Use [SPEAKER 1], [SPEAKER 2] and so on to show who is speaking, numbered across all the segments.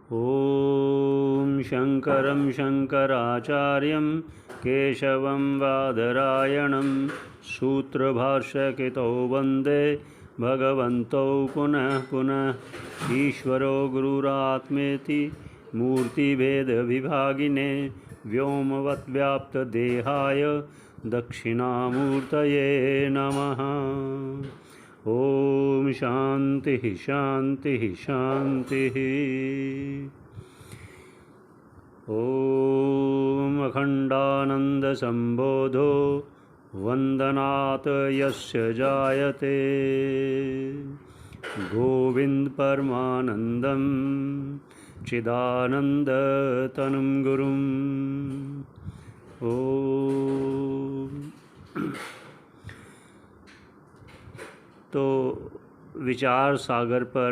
[SPEAKER 1] ॐ शङ्करं शङ्कराचार्यं केशवं बादरायणं सूत्रभाष्यकृतौ वन्दे भगवन्तौ पुनः पुनः। ईश्वरो गुरुरात्मेति मूर्तिभेदविभागिने व्योमवद्व्याप्तदेहाय दक्षिणामूर्तये नमः। ओम शांति शांति शांति। ओम अखंडानंद संबोधो वंदनात् यस्य जायते गोविंद परमानंदं चिदानंद तनुं गुरुम्। ओम। तो विचार सागर पर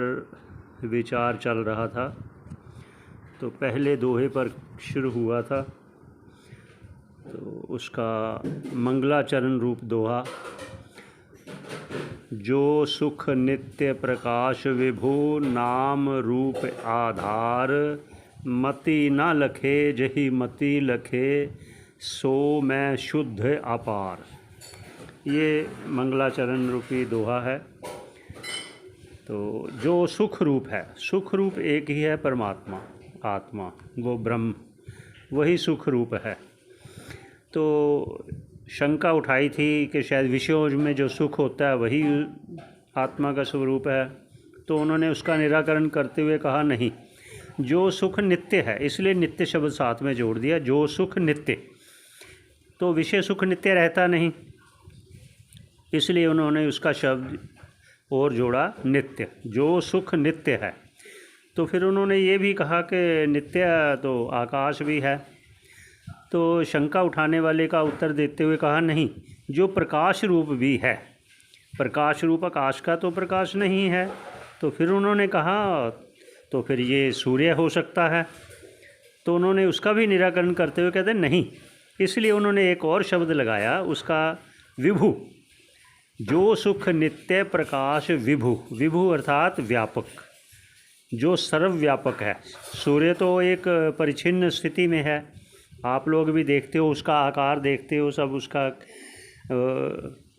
[SPEAKER 1] विचार चल रहा था। तो पहले दोहे पर शुरू हुआ था, तो उसका मंगलाचरण रूप दोहा, जो सुख नित्य प्रकाश विभु नाम रूप आधार, मति न लखे जही मति लखे सो मैं शुद्ध अपार। ये मंगलाचरण रूपी दोहा है। तो जो सुख रूप है, सुख रूप एक ही है, परमात्मा आत्मा, वो ब्रह्म, वही सुख रूप है। तो शंका उठाई थी कि शायद विषयों में जो सुख होता है वही आत्मा का स्वरूप है। तो उन्होंने उसका निराकरण करते हुए कहा नहीं, जो सुख नित्य है, इसलिए नित्य शब्द साथ में जोड़ दिया। जो सुख नित्य, तो विषय सुख नित्य रहता नहीं, इसलिए उन्होंने उसका शब्द और जोड़ा नित्य, जो सुख नित्य है। तो फिर उन्होंने ये भी कहा कि नित्य तो आकाश भी है। तो शंका उठाने वाले का उत्तर देते हुए कहा नहीं, जो प्रकाश रूप भी है, प्रकाश रूप आकाश का तो प्रकाश नहीं है। तो फिर उन्होंने कहा तो फिर ये सूर्य हो सकता है। तो उन्होंने उसका भी निराकरण करते हुए कहते नहीं, इसलिए उन्होंने एक और शब्द लगाया, उसका विभु। जो सुख नित्य प्रकाश विभु, विभु अर्थात व्यापक, जो सर्वव्यापक है। सूर्य तो एक परिच्छिन्न स्थिति में है, आप लोग भी देखते हो, उसका आकार देखते हो, सब उसका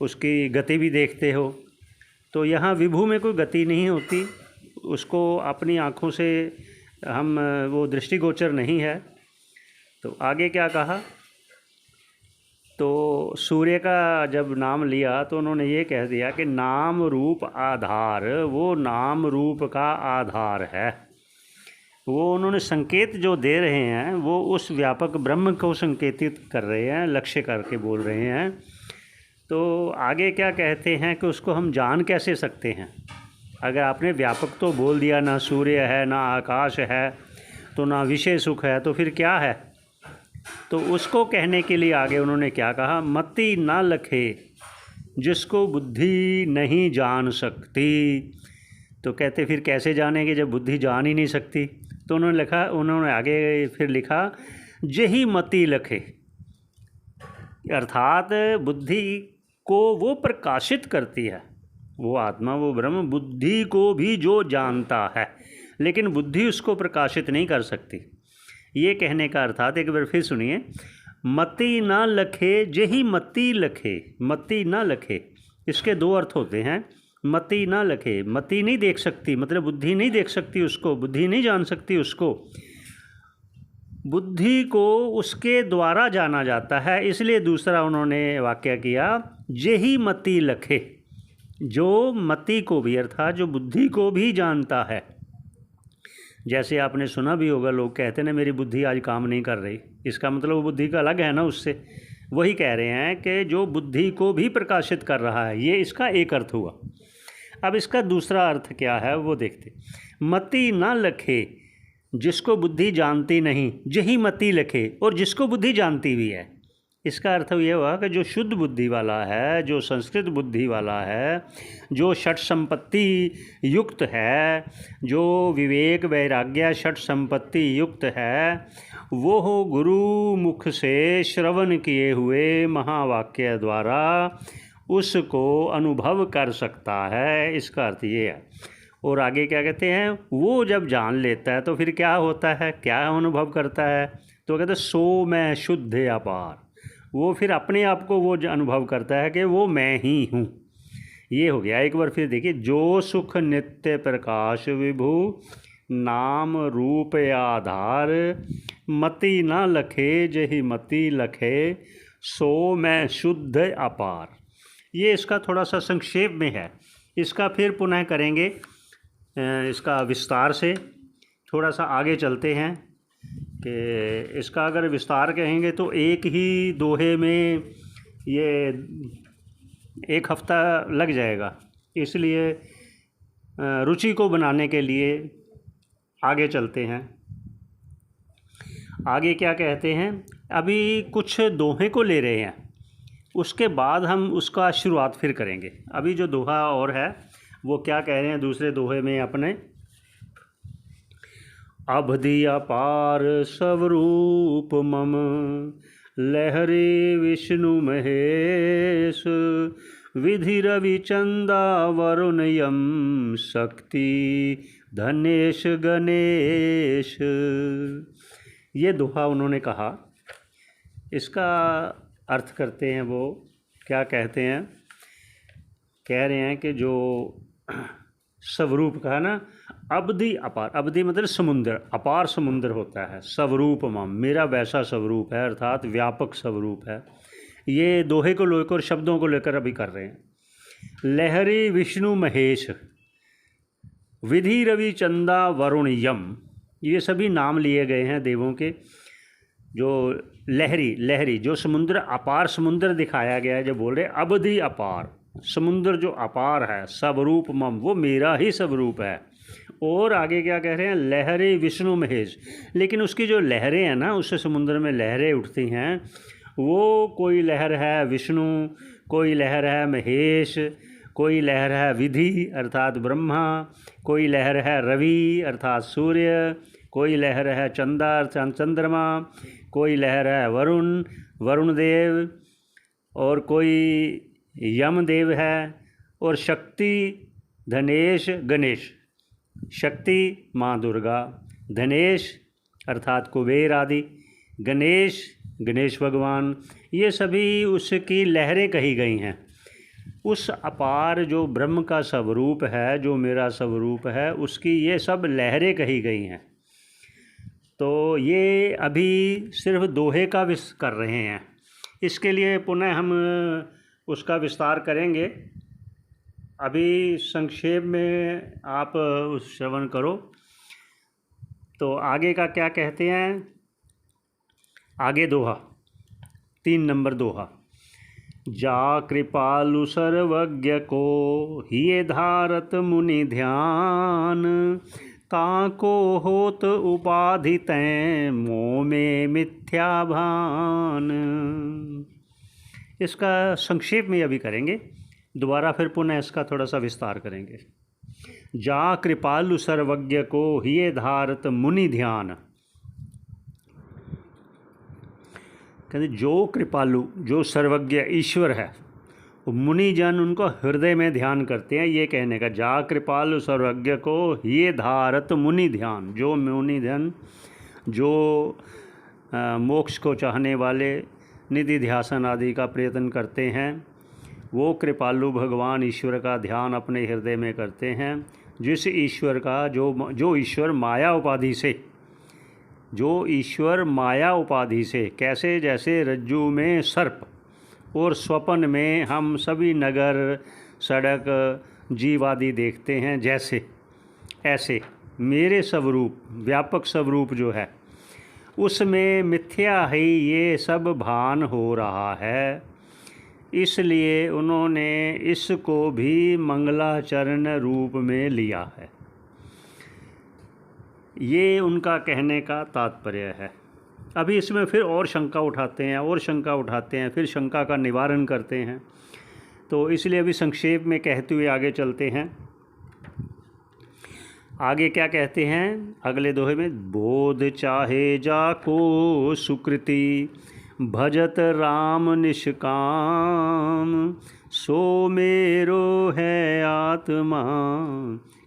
[SPEAKER 1] उसकी गति भी देखते हो। तो यहाँ विभु में कोई गति नहीं होती, उसको अपनी आँखों से हम वो दृष्टिगोचर नहीं है। तो आगे क्या कहा, तो सूर्य का जब नाम लिया तो उन्होंने ये कह दिया कि नाम रूप आधार, वो नाम रूप का आधार है। वो उन्होंने संकेत जो दे रहे हैं वो उस व्यापक ब्रह्म को संकेतित कर रहे हैं, लक्ष्य करके बोल रहे हैं। तो आगे क्या कहते हैं कि उसको हम जान कैसे सकते हैं। अगर आपने व्यापक तो बोल दिया, ना सूर्य है, ना आकाश है, तो ना विषय सुख है, तो फिर क्या है। तो उसको कहने के लिए आगे उन्होंने क्या कहा, मति न लखे जिसको बुद्धि नहीं जान सकती। तो कहते फिर कैसे जानेंगे जब बुद्धि जान ही नहीं सकती। तो उन्होंने आगे फिर लिखा, जही मति लखे, अर्थात बुद्धि को वो प्रकाशित करती है, वो आत्मा, वो ब्रह्म बुद्धि को भी जो जानता है, लेकिन बुद्धि उसको प्रकाशित नहीं कर सकती। ये कहने का अर्थात एक बार फिर सुनिए, मति ना लखे जही मति लखे। मति ना लखे, इसके दो अर्थ होते हैं। मति ना लखे, मति नहीं देख सकती, मतलब बुद्धि नहीं देख सकती उसको, बुद्धि नहीं जान सकती उसको। बुद्धि को उसके द्वारा जाना जाता है, इसलिए दूसरा उन्होंने वाक्य किया, जही मति लखे, जो मति को भी अर्थात जो बुद्धि को भी जानता है। जैसे आपने सुना भी होगा, लोग कहते हैं ना मेरी बुद्धि आज काम नहीं कर रही, इसका मतलब वो बुद्धि का अलग है ना उससे। वही कह रहे हैं कि जो बुद्धि को भी प्रकाशित कर रहा है, ये इसका एक अर्थ हुआ। अब इसका दूसरा अर्थ क्या है वो देखते। मति न लखे, जिसको बुद्धि जानती नहीं, जही मति लखे, और जिसको बुद्धि जानती भी है। इसका अर्थ ये हुआ कि जो शुद्ध बुद्धि वाला है, जो संस्कृत बुद्धि वाला है, जो षट संपत्ति युक्त है, जो विवेक वैराग्य षट संपत्ति युक्त है, वो गुरु मुख से श्रवण किए हुए महावाक्य द्वारा उसको अनुभव कर सकता है। इसका अर्थ ये है। और आगे क्या कहते हैं, वो जब जान लेता है तो फिर क्या होता है, क्या अनुभव करता है, तो कहते हैं सो मैं शुद्ध अपार। वो फिर अपने आप को वो अनुभव करता है कि वो मैं ही हूँ। ये हो गया। एक बार फिर देखिए, जो सुख नित्य प्रकाश विभु नाम रूप आधार मति न लखे जहि मति लखे सो मैं शुद्ध अपार। ये इसका थोड़ा सा संक्षेप में है। इसका फिर पुनः करेंगे, इसका विस्तार से थोड़ा सा आगे चलते हैं कि इसका अगर विस्तार कहेंगे तो एक ही दोहे में ये एक हफ्ता लग जाएगा। इसलिए रुचि को बनाने के लिए आगे चलते हैं। आगे क्या कहते हैं, अभी कुछ दोहे को ले रहे हैं, उसके बाद हम उसका शुरुआत फिर करेंगे। अभी जो दोहा और है वो क्या कह रहे हैं दूसरे दोहे में अपने, अबधि अपार स्वरूप मम लहरे विष्णु महेश विधि रवि चंदा वरुण यम शक्ति धनेश गणेश। ये दोहा उन्होंने कहा। इसका अर्थ करते हैं, वो क्या कहते हैं, कह रहे हैं कि जो स्वरूप का है ना, अबधि अपार, अबधि मतलब समुद्र, अपार समुद्र होता है, स्वरूप मम मेरा वैसा स्वरूप है, अर्थात व्यापक स्वरूप है। ये दोहे को लेकर, शब्दों को लेकर अभी कर रहे हैं। लहरी विष्णु महेश विधि रवि चंदा वरुण यम, ये सभी नाम लिए गए हैं देवों के। जो लहरी, लहरी जो समुद्र, अपार समुद्र दिखाया गया है, जो बोल रहे अबधि अपार समुद्र जो अपार है, स्वरूप मम वो मेरा ही स्वरूप है। और आगे क्या कह रहे हैं, लहरे विष्णु महेश, लेकिन उसकी जो लहरें हैं ना, उससे समुद्र में लहरें उठती हैं, वो कोई लहर है विष्णु, कोई लहर है महेश, कोई लहर है विधि अर्थात ब्रह्मा, कोई लहर है रवि अर्थात सूर्य, कोई लहर है चंदा अर्थात चंद्रमा, कोई लहर है वरुण, वरुण देव, और कोई यम देव है, और शक्ति धनेश गणेश। शक्ति माँ दुर्गा, धनेश अर्थात कुबेर आदि, गणेश गणेश भगवान, ये सभी उसकी लहरें कही गई हैं। उस अपार जो ब्रह्म का स्वरूप है, जो मेरा स्वरूप है, उसकी ये सब लहरें कही गई हैं। तो ये अभी सिर्फ दोहे का कर रहे हैं। इसके लिए पुनः हम उसका विस्तार करेंगे। अभी संक्षेप में आप श्रवण करो। तो आगे का क्या कहते हैं, आगे दोहा 3 नंबर दोहा, जा कृपालु सर्वज्ञ को हिये धारत मुनि ध्यान ताको होत उपाधि तैं मोह में मिथ्या भान। इसका संक्षेप में अभी करेंगे, दोबारा फिर पुनः इसका थोड़ा सा विस्तार करेंगे। जा कृपालु सर्वज्ञ को हिये धारत मुनि ध्यान, कहते जो कृपालु, जो सर्वज्ञ ईश्वर है, मुनि जन उनको हृदय में ध्यान करते हैं। ये कहने का, जा कृपालु सर्वज्ञ को हिये धारत मुनि ध्यान, जो मुनि जन, जो मोक्ष को चाहने वाले निधि ध्यासन आदि का प्रयत्न करते हैं, वो कृपालु भगवान ईश्वर का ध्यान अपने हृदय में करते हैं। जिस ईश्वर का, जो ईश्वर माया उपाधि से, जो ईश्वर माया उपाधि से, कैसे जैसे रज्जु में सर्प और स्वप्न में हम सभी नगर सड़क जीव आदि देखते हैं, जैसे ऐसे मेरे स्वरूप, व्यापक स्वरूप जो है, उसमें मिथ्या ही ये सब भान हो रहा है। इसलिए उन्होंने इसको भी मंगलाचरण रूप में लिया है। ये उनका कहने का तात्पर्य है। अभी इसमें फिर और शंका उठाते हैं, और शंका उठाते हैं, फिर शंका का निवारण करते हैं। तो इसलिए अभी संक्षेप में कहते हुए आगे चलते हैं। आगे क्या कहते हैं अगले दोहे में, बोध चाहे जाको सुकृति भजत राम निष्काम सो मेरो है आत्मा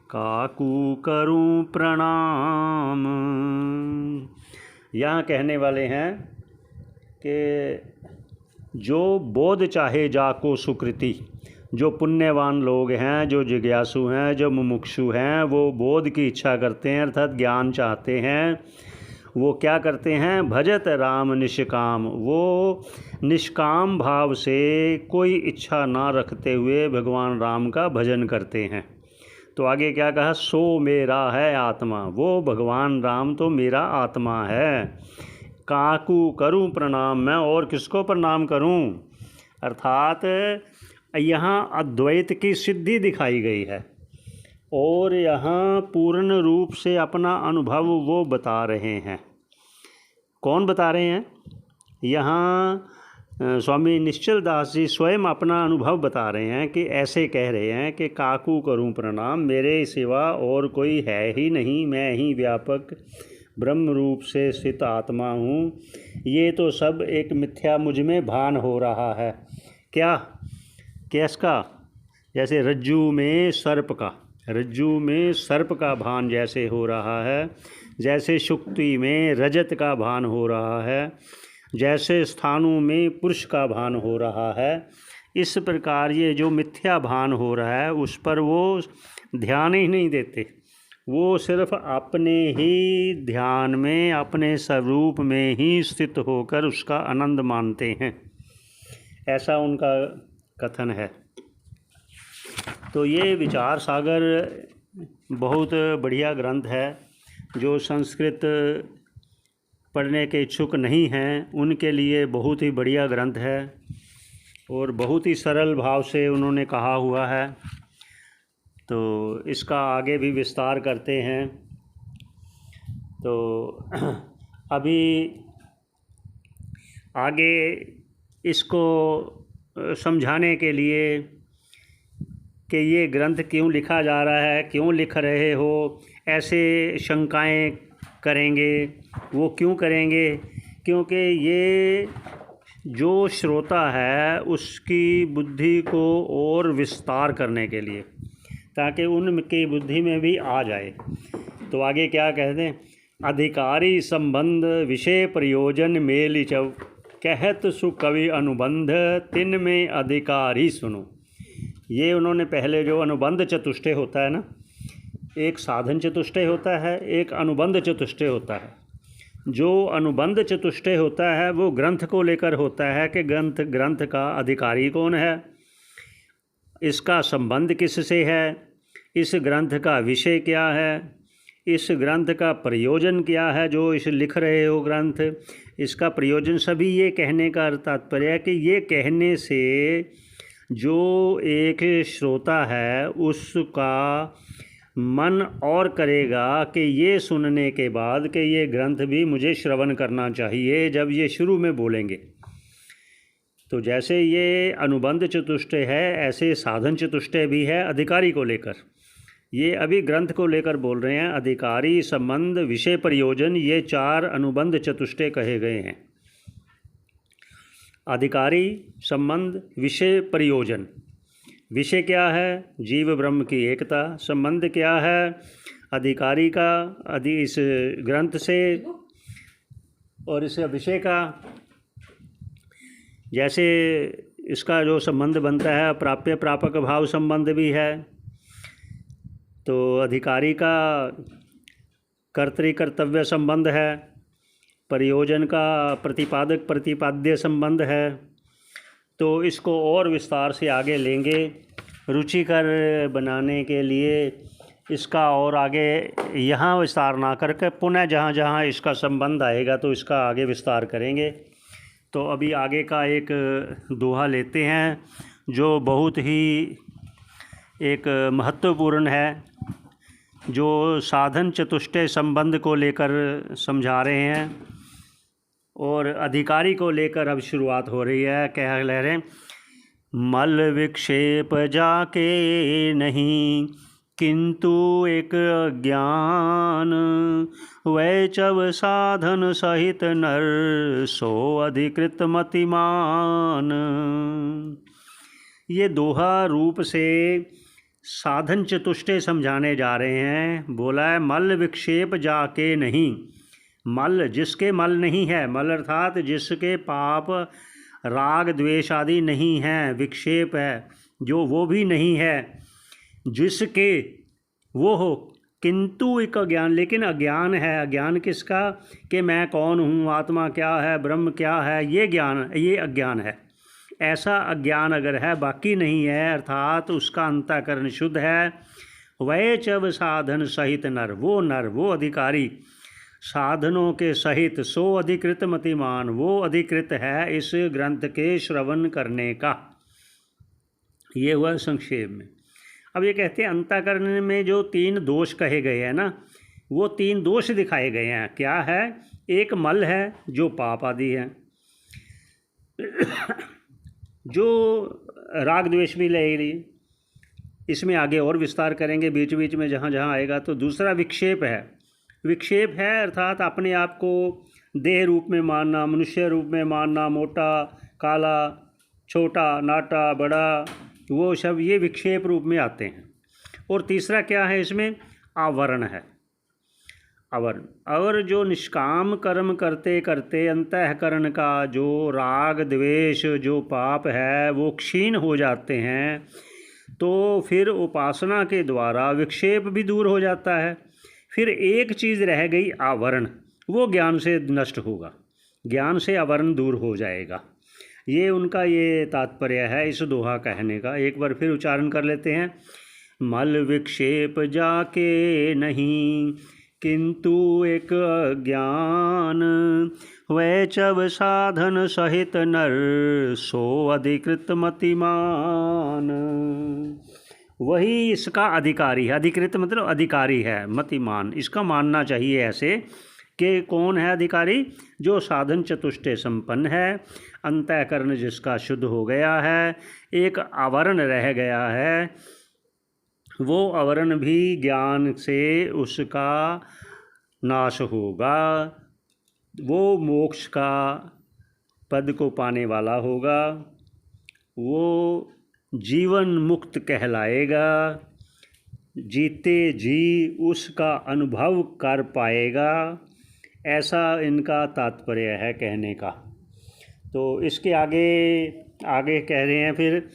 [SPEAKER 1] काकू करूं प्रणाम। यहाँ कहने वाले हैं कि जो बोध चाहे जाको सुकृति, जो पुण्यवान लोग हैं, जो जिज्ञासु हैं, जो मुमुक्षु हैं, वो बोध की इच्छा करते हैं अर्थात ज्ञान चाहते हैं। वो क्या करते हैं? भजत राम निष्काम, वो निष्काम भाव से कोई इच्छा ना रखते हुए भगवान राम का भजन करते हैं। तो आगे क्या कहा? सो मेरा है आत्मा, वो भगवान राम तो मेरा आत्मा है। काकू करूं प्रणाम, मैं और किसको प्रणाम करूं? अर्थात यहाँ अद्वैत की सिद्धि दिखाई गई है और यहाँ पूर्ण रूप से अपना अनुभव वो बता रहे हैं। कौन बता रहे हैं? यहाँ स्वामी निश्चल दास जी स्वयं अपना अनुभव बता रहे हैं कि ऐसे कह रहे हैं कि काकू करूं प्रणाम, मेरे सिवा और कोई है ही नहीं, मैं ही व्यापक ब्रह्म रूप से स्थित आत्मा हूँ। ये तो सब एक मिथ्या मुझ में भान हो रहा है। क्या? किसका? जैसे रज्जू में सर्प का, रज्जू में सर्प का भान जैसे हो रहा है, जैसे शुक्ति में रजत का भान हो रहा है, जैसे स्थानों में पुरुष का भान हो रहा है, इस प्रकार ये जो मिथ्या भान हो रहा है उस पर वो ध्यान ही नहीं देते। वो सिर्फ अपने ही ध्यान में, अपने स्वरूप में ही स्थित होकर उसका आनंद मानते हैं, ऐसा उनका कथन है। तो ये विचार सागर बहुत बढ़िया ग्रंथ है। जो संस्कृत पढ़ने के इच्छुक नहीं हैं उनके लिए बहुत ही बढ़िया ग्रंथ है और बहुत ही सरल भाव से उन्होंने कहा हुआ है। तो इसका आगे भी विस्तार करते हैं। तो अभी आगे इसको समझाने के लिए कि ये ग्रंथ क्यों लिखा जा रहा है, क्यों लिख रहे हो, ऐसे शंकाएं करेंगे। वो क्यों करेंगे? क्योंकि ये जो श्रोता है उसकी बुद्धि को और विस्तार करने के लिए, ताकि उनकी बुद्धि में भी आ जाए। तो आगे क्या कहते हैं? अधिकारी संबंध विषय प्रयोजन मेल चव, कहत सुकवि अनुबंध तिन में अधिकारी सुनो। ये उन्होंने पहले जो अनुबंध चतुष्टय होता है ना, एक साधन चतुष्टय होता है, एक अनुबंध चतुष्टय होता है। जो अनुबंध चतुष्टय होता है वो ग्रंथ को लेकर होता है कि ग्रंथ का अधिकारी कौन है, इसका संबंध किससे है, इस ग्रंथ का विषय क्या है, इस ग्रंथ का प्रयोजन क्या है, जो इस लिख रहे हो ग्रंथ, इसका प्रयोजन। सभी ये कहने का तात्पर्य है कि ये कहने से जो एक श्रोता है उसका मन और करेगा कि ये सुनने के बाद कि ये ग्रंथ भी मुझे श्रवण करना चाहिए जब ये शुरू में बोलेंगे। तो जैसे ये अनुबंध चतुष्टय है ऐसे साधन चतुष्टय भी है अधिकारी को लेकर। ये अभी ग्रंथ को लेकर बोल रहे हैं। अधिकारी, संबंध, विषय, प्रयोजन, ये 4 अनुबंध चतुष्टय कहे गए हैं। अधिकारी, संबंध, विषय, प्रयोजन। विषय क्या है? जीव ब्रह्म की एकता। संबंध क्या है? अधिकारी का इस ग्रंथ से और इस विषय का, जैसे इसका जो संबंध बनता है प्राप्य प्रापक भाव संबंध भी है। तो अधिकारी का कर्तृ कर्तव्य संबंध है, प्रयोजन का प्रतिपादक प्रतिपाद्य संबंध है। तो इसको और विस्तार से आगे लेंगे। रुचिकर बनाने के लिए इसका और आगे यहाँ विस्तार ना करके पुनः जहाँ जहाँ इसका संबंध आएगा तो इसका आगे विस्तार करेंगे। तो अभी आगे का एक दोहा लेते हैं जो बहुत ही एक महत्वपूर्ण है, जो साधन चतुष्टय संबंध को लेकर समझा रहे हैं और अधिकारी को लेकर अब शुरुआत हो रही है। क्या ले रहे हैं? मल विक्षेप जाके नहीं किंतु एक ज्ञान, वैचव साधन सहित नर सो अधिकृत मतिमान। ये दोहा रूप से साधन चतुष्टय समझाने जा रहे हैं। बोला है मल विक्षेप जाके नहीं। मल जिसके मल नहीं है, मल अर्थात जिसके पाप राग द्वेष आदि नहीं हैं, विक्षेप है जो वो भी नहीं है, जिसके वो हो, किंतु एक अज्ञान, लेकिन अज्ञान है। अज्ञान किसका? कि मैं कौन हूँ, आत्मा क्या है, ब्रह्म क्या है, ये ज्ञान, ये अज्ञान है। ऐसा अज्ञान अगर है, बाकी नहीं है, अर्थात उसका अंतःकरण शुद्ध है। वह चव साधन सहित नर, वो अधिकारी साधनों के सहित, सो अधिकृत मतिमान, वो अधिकृत है इस ग्रंथ के श्रवण करने का। ये हुआ संक्षेप में। अब ये कहते हैं अंतःकरण में जो 3 दोष कहे गए हैं ना, वो 3 दोष दिखाए गए हैं। क्या है? एक मल है जो पाप आदि है, जो राग द्वेष भी ले रही, इसमें आगे और विस्तार करेंगे बीच बीच में जहाँ जहाँ आएगा। तो दूसरा विक्षेप है। विक्षेप है अर्थात अपने आप को देह रूप में मानना, मनुष्य रूप में मानना, मोटा काला छोटा नाटा बड़ा, वो सब ये विक्षेप रूप में आते हैं। और तीसरा क्या है इसमें? आवरण है। आवरण, और जो निष्काम कर्म करते करते अंतःकरण का जो राग द्वेष जो पाप है वो क्षीण हो जाते हैं, तो फिर उपासना के द्वारा विक्षेप भी दूर हो जाता है। फिर एक चीज़ रह गई आवरण, वो ज्ञान से नष्ट होगा, ज्ञान से आवरण दूर हो जाएगा। ये उनका ये तात्पर्य है इस दोहा कहने का। एक बार फिर उच्चारण कर लेते हैं। मल विक्षेप जाके नहीं, किंतु एक ज्ञान, वै चव साधन सहित नर, सो अधिकृत मतिमान। वही इसका अधिकारी है। अधिकृत मतलब अधिकारी है, मतिमान इसका मानना चाहिए ऐसे कि कौन है अधिकारी? जो साधन चतुष्टय संपन्न है, अंतःकरण जिसका शुद्ध हो गया है, एक आवरण रह गया है, वो आवरण भी ज्ञान से उसका नाश होगा, वो मोक्ष का पद को पाने वाला होगा, वो जीवन मुक्त कहलाएगा, जीते जी उसका अनुभव कर पाएगा। ऐसा इनका तात्पर्य है कहने का। तो इसके आगे कह रहे हैं, फिर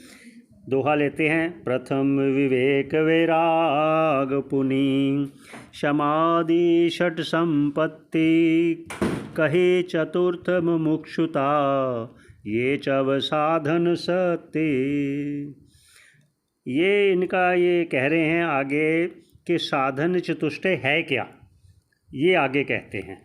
[SPEAKER 1] दोहा लेते हैं। प्रथम विवेक वैराग पुनि, समाधि षट संपत्ति, कहे चतुर्थ मुमुक्षुता, ये चव साधन सत्य। ये इनका ये कह रहे हैं आगे कि साधन चतुष्टय है क्या, ये आगे कहते हैं।